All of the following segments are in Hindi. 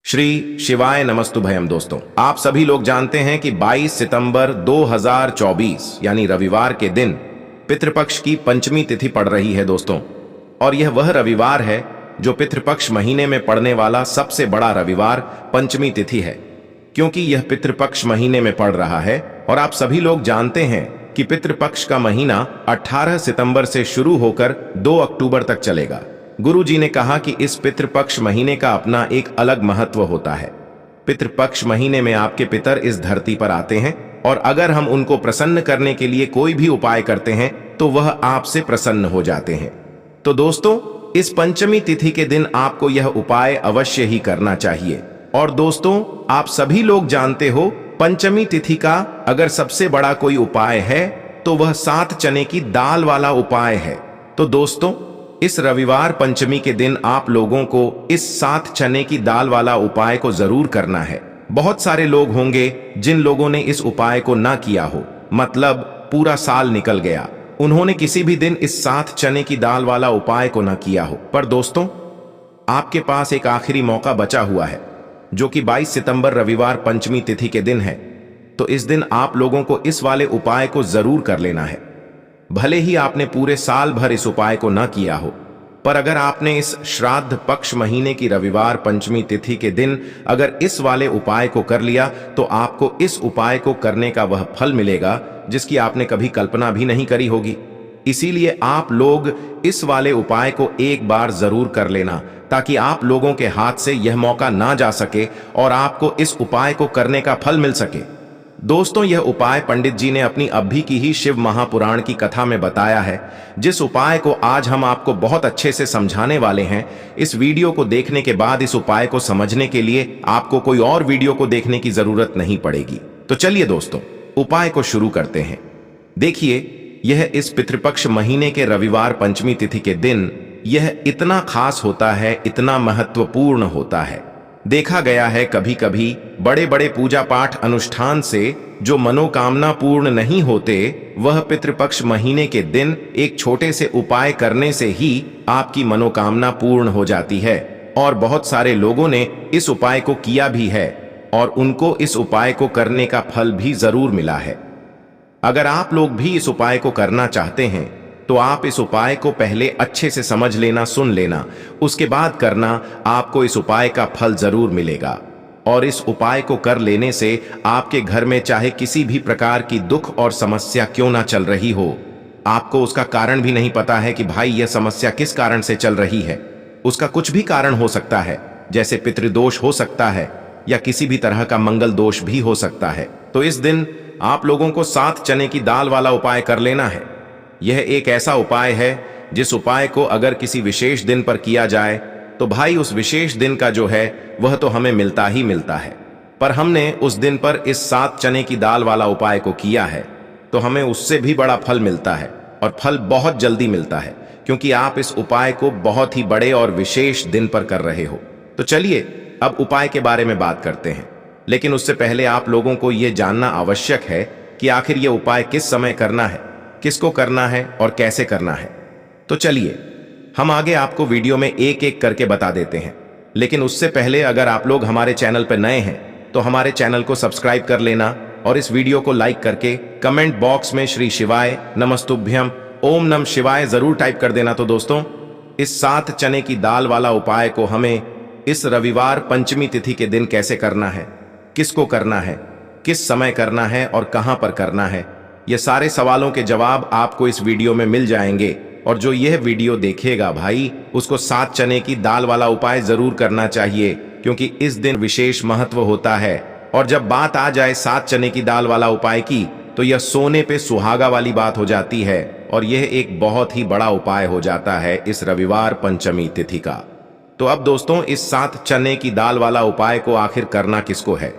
श्री शिवाय नमस्तुभयम। दोस्तों, आप सभी लोग जानते हैं कि 22 सितंबर 2024 यानी रविवार के दिन पितृपक्ष की पंचमी तिथि पड़ रही है दोस्तों। और यह वह रविवार है जो पितृपक्ष महीने में पड़ने वाला सबसे बड़ा रविवार पंचमी तिथि है, क्योंकि यह पितृपक्ष महीने में पड़ रहा है। और आप सभी लोग जानते हैं कि पितृपक्ष का महीना 18 सितंबर से शुरू होकर 2 अक्टूबर तक चलेगा। गुरु जी ने कहा कि इस पितृपक्ष महीने का अपना एक अलग महत्व होता है। पितृपक्ष महीने में आपके पितर इस धरती पर आते हैं और अगर हम उनको प्रसन्न करने के लिए कोई भी उपाय करते हैं तो वह आपसे प्रसन्न हो जाते हैं। तो दोस्तों, इस पंचमी तिथि के दिन आपको यह उपाय अवश्य ही करना चाहिए। और दोस्तों, आप सभी लोग जानते हो, पंचमी तिथि का अगर सबसे बड़ा कोई उपाय है तो वह 7 चने की दाल वाला उपाय है। तो दोस्तों, इस रविवार पंचमी के दिन आप लोगों को इस 7 चने की दाल वाला उपाय को जरूर करना है। बहुत सारे लोग होंगे जिन लोगों ने इस उपाय को ना किया हो, मतलब पूरा साल निकल गया, उन्होंने किसी भी दिन इस 7 चने की दाल वाला उपाय को ना किया हो। पर दोस्तों, आपके पास एक आखिरी मौका बचा हुआ है, जो कि 22 सितंबर रविवार पंचमी तिथि के दिन है। तो इस दिन आप लोगों को इस वाले उपाय को जरूर कर लेना है। भले ही आपने पूरे साल भर इस उपाय को न किया हो, पर अगर आपने इस श्राद्ध पक्ष महीने की रविवार पंचमी तिथि के दिन अगर इस वाले उपाय को कर लिया तो आपको इस उपाय को करने का वह फल मिलेगा जिसकी आपने कभी कल्पना भी नहीं करी होगी। इसीलिए आप लोग इस वाले उपाय को एक बार जरूर कर लेना, ताकि आप लोगों के हाथ से यह मौका ना जा सके और आपको इस उपाय को करने का फल मिल सके। दोस्तों, यह उपाय पंडित जी ने अपनी अभी की ही शिव महापुराण की कथा में बताया है, जिस उपाय को आज हम आपको बहुत अच्छे से समझाने वाले हैं। इस वीडियो को देखने के बाद इस उपाय को समझने के लिए आपको कोई और वीडियो को देखने की जरूरत नहीं पड़ेगी। तो चलिए दोस्तों, उपाय को शुरू करते हैं। देखिए, यह इस पितृपक्ष महीने के रविवार पंचमी तिथि के दिन यह इतना खास होता है, इतना महत्वपूर्ण होता है। देखा गया है कभी कभी बड़े बड़े पूजा पाठ अनुष्ठान से जो मनोकामना पूर्ण नहीं होते, वह पितृपक्ष महीने के दिन एक छोटे से उपाय करने से ही आपकी मनोकामना पूर्ण हो जाती है। और बहुत सारे लोगों ने इस उपाय को किया भी है और उनको इस उपाय को करने का फल भी जरूर मिला है। अगर आप लोग भी इस उपाय को करना चाहते हैं तो आप इस उपाय को पहले अच्छे से समझ लेना, सुन लेना, उसके बाद करना। आपको इस उपाय का फल जरूर मिलेगा। और इस उपाय को कर लेने से आपके घर में चाहे किसी भी प्रकार की दुख और समस्या क्यों ना चल रही हो, आपको उसका कारण भी नहीं पता है कि भाई यह समस्या किस कारण से चल रही है। उसका कुछ भी कारण हो सकता है, जैसे पितृदोष हो सकता है या किसी भी तरह का मंगल दोष भी हो सकता है। तो इस दिन आप लोगों को 7 चने की दाल वाला उपाय कर लेना है। यह एक ऐसा उपाय है जिस उपाय को अगर किसी विशेष दिन पर किया जाए तो भाई उस विशेष दिन का जो है वह तो हमें मिलता ही मिलता है। पर हमने उस दिन पर इस 7 चने की दाल वाला उपाय को किया है तो हमें उससे भी बड़ा फल मिलता है, और फल बहुत जल्दी मिलता है, क्योंकि आप इस उपाय को बहुत ही बड़े और विशेष दिन पर कर रहे हो। तो चलिए अब उपाय के बारे में बात करते हैं। लेकिन उससे पहले आप लोगों को यह जानना आवश्यक है कि आखिर यह उपाय किस समय करना है, किसको करना है और कैसे करना है। तो चलिए हम आगे आपको वीडियो में एक एक करके बता देते हैं। लेकिन उससे पहले अगर आप लोग हमारे चैनल पर नए हैं तो हमारे चैनल को सब्सक्राइब कर लेना और इस वीडियो को लाइक करके कमेंट बॉक्स में श्री शिवाय नमस्तुभ्यम ओम नम शिवाय जरूर टाइप कर देना। तो दोस्तों, इस 7 चने की दाल वाला उपाय को हमें इस रविवार पंचमी तिथि के दिन कैसे करना है, किसको करना है, किस समय करना है और कहां पर करना है, ये सारे सवालों के जवाब आपको इस वीडियो में मिल जाएंगे। और जो यह वीडियो देखेगा भाई, उसको 7 चने की दाल वाला उपाय जरूर करना चाहिए, क्योंकि इस दिन विशेष महत्व होता है। और जब बात आ जाए 7 चने की दाल वाला उपाय की, तो यह सोने पे सुहागा वाली बात हो जाती है और यह एक बहुत ही बड़ा उपाय हो जाता है इस रविवार पंचमी तिथि का। तो अब दोस्तों, इस 7 चने की दाल वाला उपाय को आखिर करना किसको है,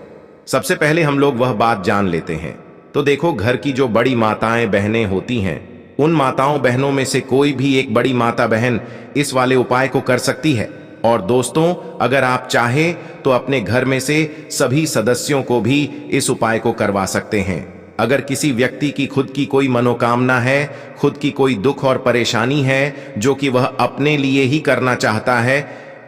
सबसे पहले हम लोग वह बात जान लेते हैं। तो देखो, घर की जो बड़ी माताएं बहनें होती हैं, उन माताओं बहनों में से कोई भी एक बड़ी माता बहन इस वाले उपाय को कर सकती है। और दोस्तों, अगर आप चाहें तो अपने घर में से सभी सदस्यों को भी इस उपाय को करवा सकते हैं। अगर किसी व्यक्ति की खुद की कोई मनोकामना है, खुद की कोई दुख और परेशानी है जो कि वह अपने लिए ही करना चाहता है,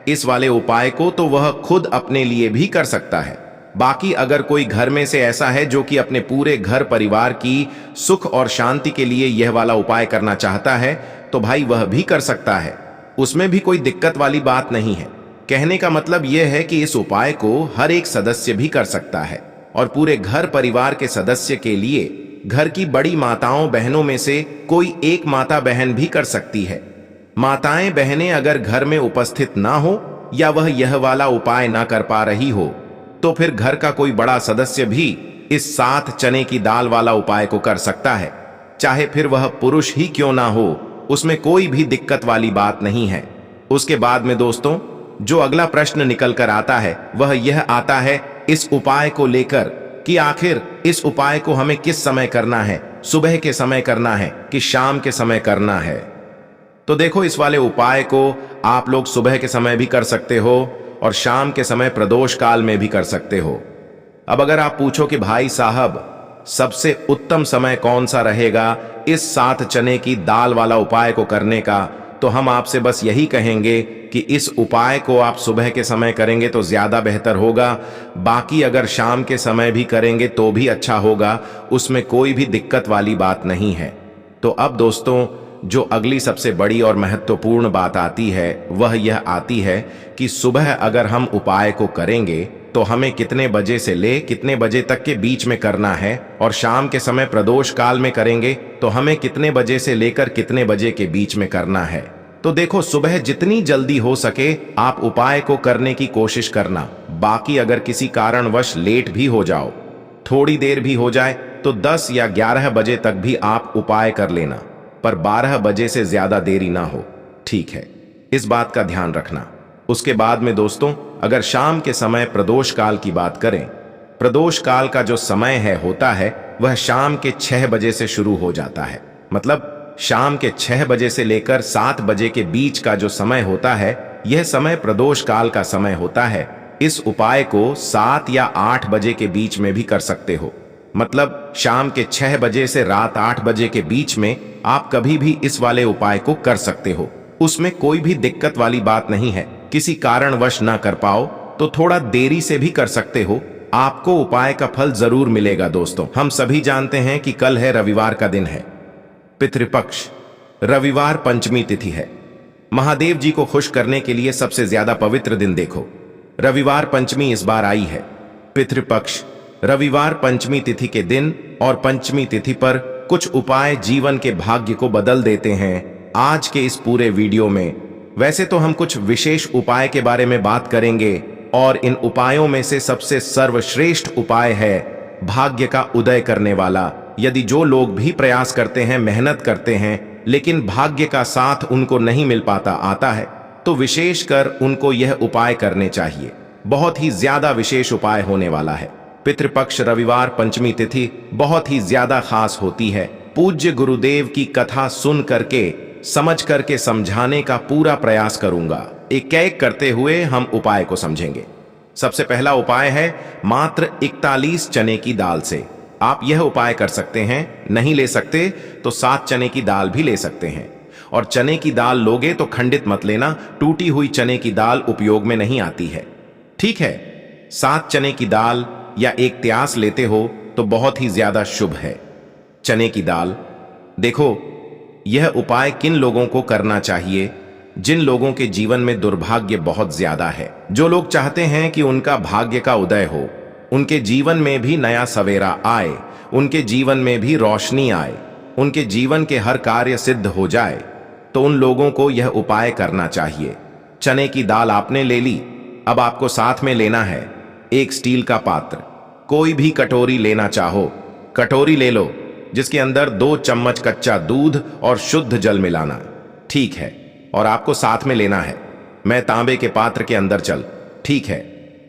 इस वाले उपाय को तो वह खुद अपने लिए भी कर सकता है। बाकी अगर कोई घर में से ऐसा है जो कि अपने पूरे घर परिवार की सुख और शांति के लिए यह वाला उपाय करना चाहता है, तो भाई वह भी कर सकता है। उसमें भी कोई दिक्कत वाली बात नहीं है। कहने का मतलब यह है कि इस उपाय को हर एक सदस्य भी कर सकता है और पूरे घर परिवार के सदस्य के लिए घर की बड़ी माताओं बहनों में से कोई एक माता बहन भी कर सकती है। माताएं बहनें अगर घर में उपस्थित ना हो या वह यह वाला उपाय ना कर पा रही हो, तो फिर घर का कोई बड़ा सदस्य भी इस 7 चने की दाल वाला उपाय को कर सकता है। चाहे फिर वह पुरुष ही क्यों ना हो, उसमें कोई भी दिक्कत वाली बात नहीं है। उसके बाद में दोस्तों जो अगला प्रश्न निकल कर आता है वह यह आता है इस उपाय को लेकर कि आखिर इस उपाय को हमें किस समय करना है, सुबह के समय करना है कि शाम के समय करना है। तो देखो, इस वाले उपाय को आप लोग सुबह के समय भी कर सकते हो और शाम के समय प्रदोष काल में भी कर सकते हो। अब अगर आप पूछो कि भाई साहब सबसे उत्तम समय कौन सा रहेगा इस 7 चने की दाल वाला उपाय को करने का, तो हम आपसे बस यही कहेंगे कि इस उपाय को आप सुबह के समय करेंगे तो ज्यादा बेहतर होगा। बाकी अगर शाम के समय भी करेंगे तो भी अच्छा होगा, उसमें कोई भी दिक्कत वाली बात नहीं है। तो अब दोस्तों जो अगली सबसे बड़ी और महत्वपूर्ण बात आती है वह यह आती है कि सुबह अगर हम उपाय को करेंगे तो हमें कितने बजे से ले कितने बजे तक के बीच में करना है, और शाम के समय प्रदोष काल में करेंगे तो हमें कितने बजे से लेकर कितने बजे के बीच में करना है। तो देखो, सुबह जितनी जल्दी हो सके आप उपाय को करने की कोशिश करना। बाकी अगर किसी कारणवश लेट भी हो जाओ, थोड़ी देर भी हो जाए, तो 10 या 11 बजे तक भी आप उपाय कर लेना, पर 12 बजे से ज्यादा देरी ना हो, ठीक है? इस बात का ध्यान रखना। उसके बाद में दोस्तों अगर शाम के समय प्रदोष काल की बात करें, प्रदोष काल का जो समय होता है वह शाम के 6 बजे से शुरू हो जाता है। मतलब शाम के 6 बजे से लेकर 7 बजे के बीच का जो समय होता है, यह समय प्रदोष काल का समय होता है। इस उपाय को 7 या 8 बजे के बीच में भी कर सकते हो। मतलब शाम के 6 बजे से रात 8 बजे के बीच में आप कभी भी इस वाले उपाय को कर सकते हो। उसमें कोई भी दिक्कत वाली बात नहीं है। किसी कारणवश ना कर पाओ तो थोड़ा देरी से भी कर सकते हो, आपको उपाय का फल जरूर मिलेगा। दोस्तों हम सभी जानते हैं कि कल है रविवार का दिन है, पितृपक्ष, रविवार पंचमी तिथि है। महादेव जी को खुश करने के लिए सबसे ज्यादा पवित्र दिन देखो, रविवार पंचमी इस बार आई है। पितृपक्ष, रविवार पंचमी तिथि के दिन और पंचमी तिथि पर कुछ उपाय जीवन के भाग्य को बदल देते हैं आज के इस पूरे वीडियो में। वैसे तो हम कुछ विशेष उपाय के बारे में बात करेंगे और इन उपायों में से सबसे सर्वश्रेष्ठ उपाय है भाग्य का उदय करने वाला। यदि जो लोग भी प्रयास करते हैं, मेहनत करते हैं, लेकिन भाग्य का साथ उनको नहीं मिल पाता आता है, तो विशेषकर उनको यह उपाय करने चाहिए। बहुत ही ज्यादा विशेष उपाय होने वाला है। पितृपक्ष रविवार पंचमी तिथि बहुत ही ज्यादा खास होती है। पूज्य गुरुदेव की कथा सुन करके समझ करके समझाने का पूरा प्रयास करूंगा। एक एक करते हुए हम उपाय को समझेंगे। सबसे पहला उपाय है मात्र 41 चने की दाल से। आप यह उपाय कर सकते हैं, नहीं ले सकते तो 7 चने की दाल भी ले सकते हैं। और चने की दाल लोगे तो खंडित मत लेना, टूटी हुई चने की दाल उपयोग में नहीं आती है, ठीक है? 7 चने की दाल या एक त्यास लेते हो तो बहुत ही ज्यादा शुभ है। चने की दाल, देखो यह उपाय किन लोगों को करना चाहिए? जिन लोगों के जीवन में दुर्भाग्य बहुत ज्यादा है, जो लोग चाहते हैं कि उनका भाग्य का उदय हो, उनके जीवन में भी नया सवेरा आए, उनके जीवन में भी रोशनी आए, उनके जीवन के हर कार्य सिद्ध हो जाए, तो उन लोगों को यह उपाय करना चाहिए। चने की दाल आपने ले ली, अब आपको साथ में लेना है एक स्टील का पात्र। कोई भी कटोरी लेना चाहो, कटोरी ले लो जिसके अंदर 2 चम्मच कच्चा दूध और शुद्ध जल मिलाना, ठीक है? और आपको साथ में लेना है मैं तांबे के पात्र के अंदर चल, ठीक है?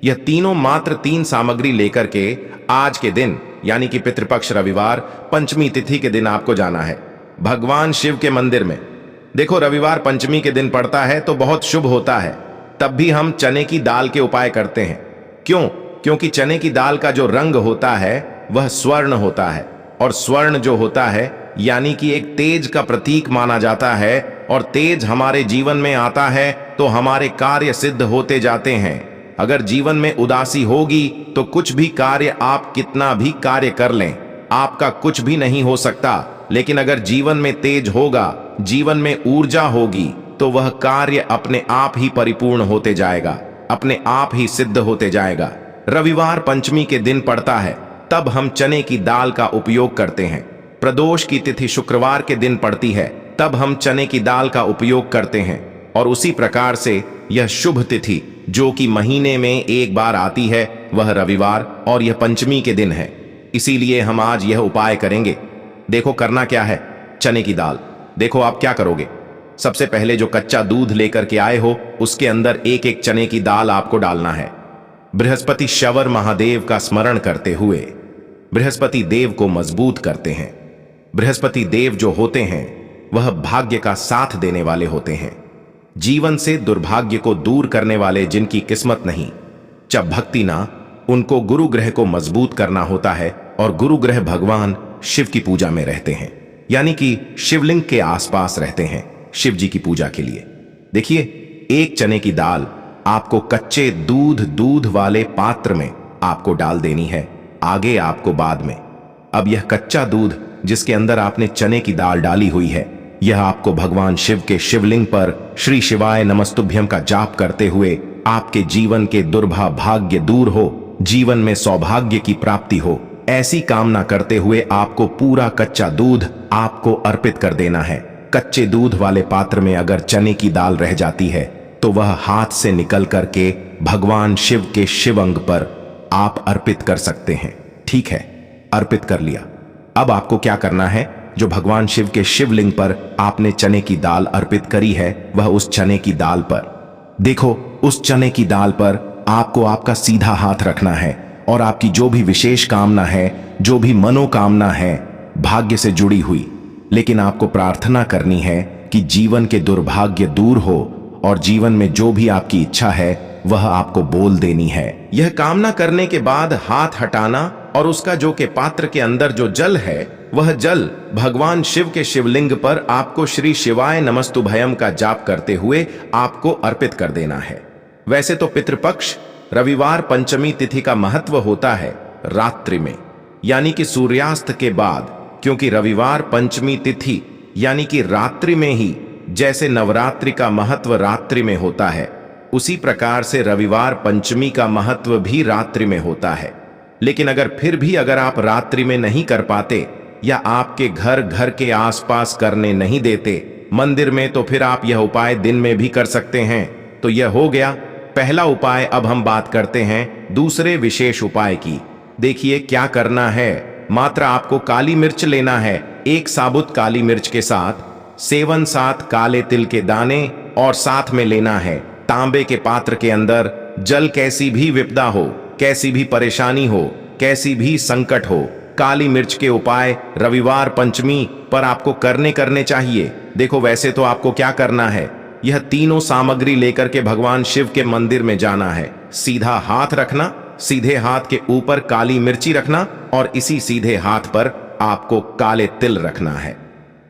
यह तीनों मात्र 3 सामग्री लेकर के आज के दिन यानी कि पितृपक्ष रविवार पंचमी तिथि के दिन आपको जाना है भगवान शिव के मंदिर में। देखो रविवार पंचमी के दिन पड़ता है तो बहुत शुभ होता है, तब भी हम चने की दाल के उपाय करते हैं। क्यों? क्योंकि चने की दाल का जो रंग होता है वह स्वर्ण होता है, और स्वर्ण जो होता है यानी कि एक तेज का प्रतीक माना जाता है, और तेज हमारे जीवन में आता है तो हमारे कार्य सिद्ध होते जाते हैं। अगर जीवन में उदासी होगी तो कुछ भी कार्य, आप कितना भी कार्य कर लें, आपका कुछ भी नहीं हो सकता। लेकिन अगर जीवन में तेज होगा, जीवन में ऊर्जा होगी, तो वह कार्य अपने आप ही परिपूर्ण होते जाएगा, अपने आप ही सिद्ध होते जाएगा। रविवार पंचमी के दिन पड़ता है, तब हम चने की दाल का उपयोग करते हैं। प्रदोष की तिथि शुक्रवार के दिन पड़ती है, तब हम चने की दाल का उपयोग करते हैं। और उसी प्रकार से यह शुभ तिथि जो कि महीने में एक बार आती है, वह रविवार और यह पंचमी के दिन है। इसीलिए हम आज यह उपाय करेंगे। देखो करना क्या है, चने की दाल। देखो आप क्या करोगे। सबसे पहले जो कच्चा दूध लेकर के आए हो, उसके अंदर एक एक चने की दाल आपको डालना है। बृहस्पति शवर महादेव का स्मरण करते हुए बृहस्पति देव को मजबूत करते हैं। बृहस्पति देव जो होते हैं वह भाग्य का साथ देने वाले होते हैं, जीवन से दुर्भाग्य को दूर करने वाले, जिनकी किस्मत नहीं। जब भक्ति ना, उनको गुरु ग्रह को मजबूत करना होता है, और गुरु ग्रह भगवान शिव की पूजा में रहते हैं, यानी कि शिवलिंग के आसपास रहते हैं शिव जी की पूजा के लिए। देखिए, एक चने की दाल आपको कच्चे दूध वाले पात्र में आपको डाल देनी है, आगे आपको बाद में। अब यह कच्चा दूध जिसके अंदर आपने चने की दाल डाली हुई है, यह आपको भगवान शिव के शिवलिंग पर श्री शिवाय नमस्तुभ्यम का जाप करते हुए आपके जीवन के दुर्भाग्य दूर हो, जीवन में सौभाग्य की प्राप्ति हो, ऐसी कामना करते हुए आपको पूरा कच्चा दूध आपको अर्पित कर देना है। कच्चे दूध वाले पात्र में अगर चने की दाल रह जाती है तो वह हाथ से निकल करके भगवान शिव के शिव अंग पर आप अर्पित कर सकते हैं। ठीक है, अर्पित कर लिया। अब आपको क्या करना है, जो भगवान शिव के शिवलिंग पर आपने चने की दाल अर्पित करी है, वह उस चने की दाल पर, देखो उस चने की दाल पर आपको आपका सीधा हाथ रखना है, और आपकी जो भी विशेष कामना है, जो भी मनोकामना है भाग्य से जुड़ी हुई, लेकिन आपको प्रार्थना करनी है कि जीवन के दुर्भाग्य दूर हो, और जीवन में जो भी आपकी इच्छा है वह आपको बोल देनी है। यह कामना करने के बाद हाथ हटाना, और उसका जो के पात्र के अंदर जो जल है, वह जल भगवान शिव के शिवलिंग पर आपको श्री शिवाय नमस्तुभयम का जाप करते हुए आपको अर्पित कर देना है। वैसे तो पितृपक्ष रविवार पंचमी तिथि का महत्व होता है रात्रि में, यानी कि सूर्यास्त के बाद, क्योंकि रविवार पंचमी तिथि यानी कि रात्रि में ही, जैसे नवरात्रि का महत्व रात्रि में होता है, उसी प्रकार से रविवार पंचमी का महत्व भी रात्रि में होता है। लेकिन अगर आप रात्रि में नहीं कर पाते, या आपके घर के आसपास करने नहीं देते मंदिर में, तो फिर आप यह उपाय दिन में भी कर सकते हैं। तो यह हो गया पहला उपाय। अब हम बात करते हैं दूसरे विशेष उपाय की। देखिए क्या करना है, मात्र आपको काली मिर्च लेना है, एक साबुत काली मिर्च के साथ 7 काले तिल के दाने, और साथ में लेना है तांबे के पात्र के अंदर जल। कैसी भी विपदा हो, कैसी भी परेशानी हो, कैसी भी संकट हो, काली मिर्च के उपाय रविवार पंचमी पर आपको करने चाहिए। देखो वैसे तो आपको क्या करना है, यह तीनों सामग्री लेकर के भगवान शिव के मंदिर में जाना है। सीधा हाथ रखना, सीधे हाथ के ऊपर काली मिर्ची रखना, और इसी सीधे हाथ पर आपको काले तिल रखना है।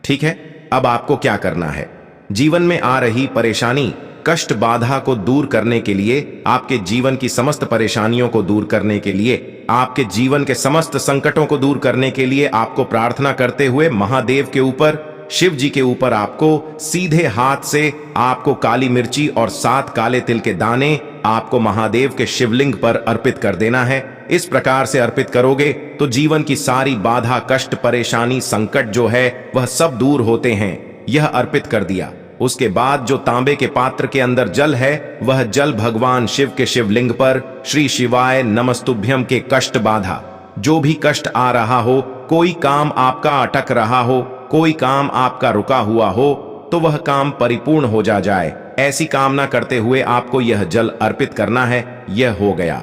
ठीक है, अब आपको क्या करना है, जीवन में आ रही परेशानी, कष्ट, बाधा को दूर करने के लिए, आपके जीवन की समस्त परेशानियों को दूर करने के लिए, आपके जीवन के समस्त संकटों को दूर करने के लिए आपको प्रार्थना करते हुए महादेव के ऊपर, शिव जी के ऊपर आपको सीधे हाथ से आपको काली मिर्ची और 7 काले तिल के दाने आपको महादेव के शिवलिंग पर अर्पित कर देना है। इस प्रकार से अर्पित करोगे तो जीवन की सारी बाधा, कष्ट, परेशानी, संकट जो है वह सब दूर होते हैं। यह अर्पित कर दिया। उसके बाद जो तांबे के पात्र के अंदर जल है, वह जल भगवान शिव के शिवलिंग पर श्री शिवाय नमस्तुभ्यम के कष्ट, बाधा, जो भी कष्ट आ रहा हो, कोई काम आपका अटक रहा हो, कोई काम आपका रुका हुआ हो, तो वह काम परिपूर्ण हो जाए, ऐसी कामना करते हुए आपको यह जल अर्पित करना है। यह हो गया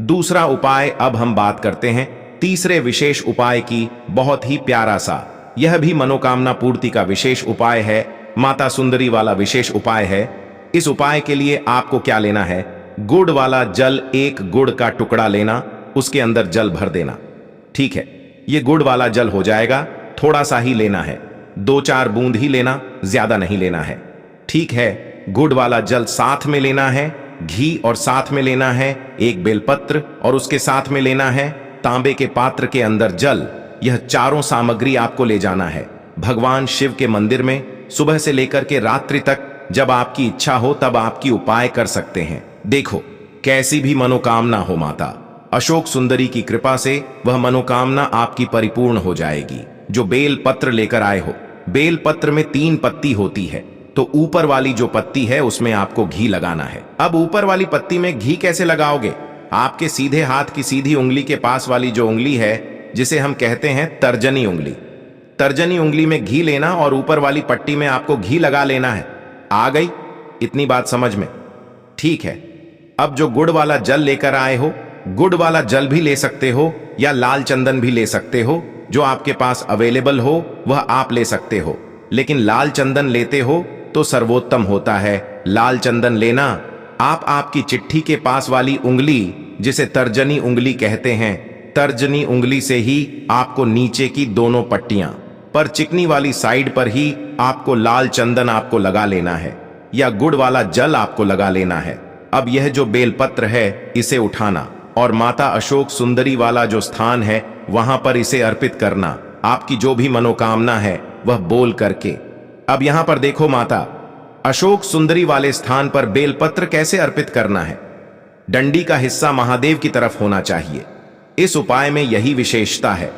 दूसरा उपाय। अब हम बात करते हैं तीसरे विशेष उपाय की। बहुत ही प्यारा सा, यह भी मनोकामना पूर्ति का विशेष उपाय है, माता सुंदरी वाला विशेष उपाय है। इस उपाय के लिए आपको क्या लेना है, गुड़ वाला जल, एक गुड़ का टुकड़ा लेना, उसके अंदर जल भर देना। ठीक है, ये गुड़ वाला जल हो जाएगा, थोड़ा सा ही लेना है। 2-4 बूंद ही लेना, ज्यादा नहीं लेना है। ठीक है, गुड़ वाला जल साथ में लेना है, घी और साथ में लेना है, एक बेलपत्र और उसके साथ में लेना है, तांबे के पात्र के अंदर जल। यह चारों सामग्री आपको ले जाना है भगवान शिव के मंदिर में। सुबह से लेकर के रात्रि तक जब आपकी इच्छा हो तब आपकी उपाय कर सकते हैं। देखो, कैसी भी मनोकामना हो, माता अशोक सुंदरी की कृपा से वह मनोकामना आपकी परिपूर्ण हो जाएगी। जो बेल पत्र लेकर आए हो, बेल पत्र में 3 पत्ती होती है, तो ऊपर वाली जो पत्ती है उसमें आपको घी लगाना है। अब ऊपर वाली पत्ती में घी कैसे लगाओगे? आपके सीधे हाथ की सीधी उंगली के पास वाली जो उंगली है, जिसे हम कहते हैं तर्जनी उंगली, तर्जनी उंगली में घी लेना और ऊपर वाली पट्टी में आपको घी लगा लेना है। आ गई इतनी बात समझ में? ठीक है। अब जो गुड़ वाला जल लेकर आए हो, गुड़ वाला जल भी ले सकते हो या लाल चंदन भी ले सकते हो, जो आपके पास अवेलेबल हो वह आप ले सकते हो। लेकिन लाल चंदन लेते हो तो सर्वोत्तम होता है। लाल चंदन लेना आप आपकी चिट्ठी के पास वाली उंगली, जिसे तर्जनी उंगली कहते हैं, तर्जनी उंगली से ही आपको नीचे की दोनों पट्टियां पर चिकनी वाली साइड पर ही आपको लाल चंदन आपको लगा लेना है या गुड़ वाला जल आपको लगा लेना है। अब यह जो बेलपत्र है इसे उठाना और माता अशोक सुंदरी वाला जो स्थान है वहां पर इसे अर्पित करना, आपकी जो भी मनोकामना है वह बोल करके। अब यहां पर देखो माता, अशोक सुंदरी वाले स्थान पर बेलपत्र कैसे अर्पित करना है। डंडी का हिस्सा महादेव की तरफ होना चाहिए। इस उपाय में यही विशेषता है।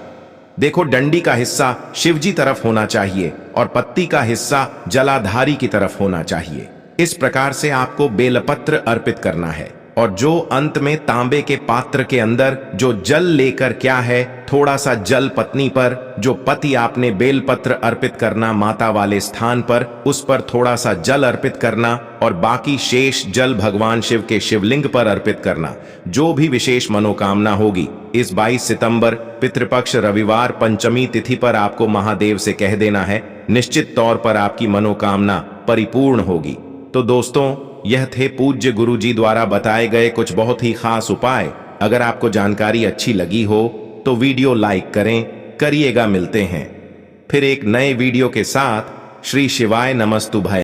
देखो, डंडी का हिस्सा शिवजी तरफ होना चाहिए और पत्ती का हिस्सा जलाधारी की तरफ होना चाहिए। इस प्रकार से आपको बेलपत्र अर्पित करना है और जो अंत में तांबे के पात्र के अंदर जो जल लेकर क्या है, थोड़ा सा जल पत्नी पर, जो पति आपने बेलपत्र अर्पित करना माता वाले स्थान पर, उस पर थोड़ा सा जल अर्पित करना और बाकी शेष जल भगवान शिव के शिवलिंग पर अर्पित करना। जो भी विशेष मनोकामना होगी इस 22 सितंबर पितृपक्ष रविवार पंचमी तिथि पर आपको महादेव से कह देना है। निश्चित तौर पर आपकी मनोकामना परिपूर्ण होगी। तो दोस्तों, यह थे पूज्य गुरु जी द्वारा बताए गए कुछ बहुत ही खास उपाय। अगर आपको जानकारी अच्छी लगी हो तो वीडियो लाइक करिएगा। मिलते हैं फिर एक नए वीडियो के साथ। श्री शिवाय नमस्तु भय।